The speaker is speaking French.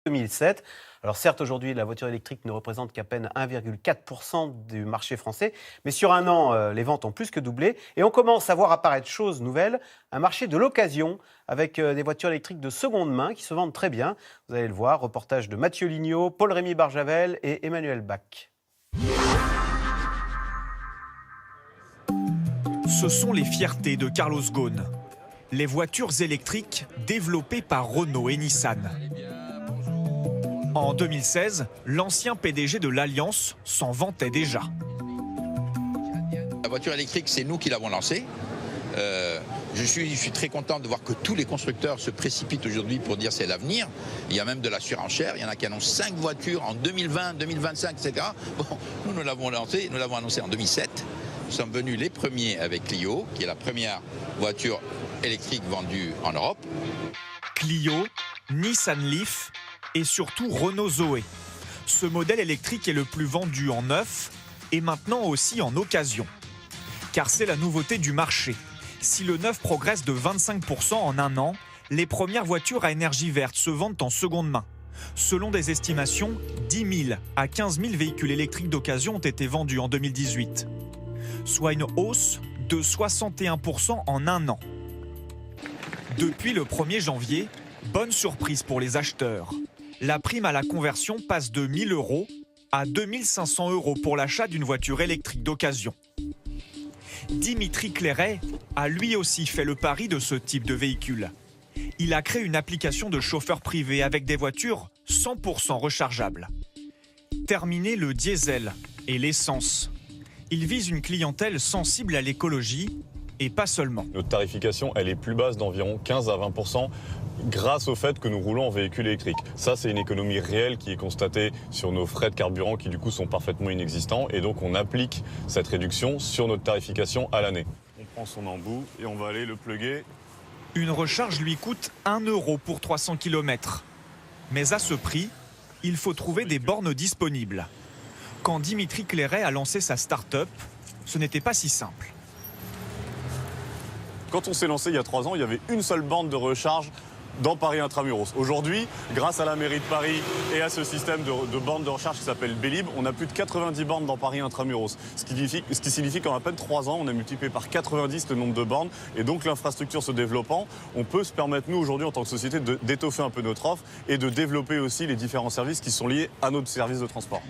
2007. Alors certes, aujourd'hui, la voiture électrique ne représente qu'à peine 1,4% du marché français, mais sur un an, les ventes ont plus que doublé. Et on commence à voir apparaître, chose nouvelle, un marché de l'occasion avec des voitures électriques de seconde main qui se vendent très bien. Vous allez le voir, reportage de Mathieu Lignot, Paul-Rémy Barjavel et Emmanuel Bach. Ce sont les fiertés de Carlos Ghosn. Les voitures électriques développées par Renault et Nissan. En 2016, l'ancien PDG de l'Alliance s'en vantait déjà. La voiture électrique, c'est nous qui l'avons lancée. Je suis très content de voir que tous les constructeurs se précipitent aujourd'hui pour dire c'est l'avenir. Il y a même de la surenchère. Il y en a qui annoncent 5 voitures en 2020, 2025, etc. Bon, nous l'avons lancé, nous l'avons annoncé en 2007. Nous sommes venus les premiers avec Clio, qui est la première voiture électrique vendue en Europe. Clio, Nissan Leaf et surtout Renault Zoé. Ce modèle électrique est le plus vendu en neuf et maintenant aussi en occasion. Car c'est la nouveauté du marché. Si le neuf progresse de 25% en un an, les premières voitures à énergie verte se vendent en seconde main. Selon des estimations, 10 000 à 15 000 véhicules électriques d'occasion ont été vendus en 2018. Soit une hausse de 61% en un an. Depuis le 1er janvier, bonne surprise pour les acheteurs. La prime à la conversion passe de 1 000 € à 2 500 € pour l'achat d'une voiture électrique d'occasion. Dimitri Clairet a lui aussi fait le pari de ce type de véhicule. Il a créé une application de chauffeur privé avec des voitures 100% rechargeables. Terminé le diesel et l'essence. Il vise une clientèle sensible à l'écologie et pas seulement. Notre tarification, elle est plus basse d'environ 15 à 20% grâce au fait que nous roulons en véhicule électrique. Ça, c'est une économie réelle qui est constatée sur nos frais de carburant qui, du coup, sont parfaitement inexistants. Et donc, on applique cette réduction sur notre tarification à l'année. On prend son embout et on va aller le plugger. Une recharge lui coûte 1 € pour 300 km. Mais à ce prix, il faut trouver des bornes disponibles. Quand Dimitri Clairet a lancé sa start-up, ce n'était pas si simple. Quand on s'est lancé il y a 3 ans, il y avait une seule borne de recharge dans Paris Intramuros. Aujourd'hui, grâce à la mairie de Paris et à ce système de bornes de recharge qui s'appelle Bélib, on a plus de 90 bornes dans Paris Intramuros. Ce qui signifie qu'en à peine 3 ans, on a multiplié par 90 le nombre de bornes. Et donc l'infrastructure se développant, on peut se permettre, nous, aujourd'hui, en tant que société, d'étoffer un peu notre offre et de développer aussi les différents services qui sont liés à notre service de transport.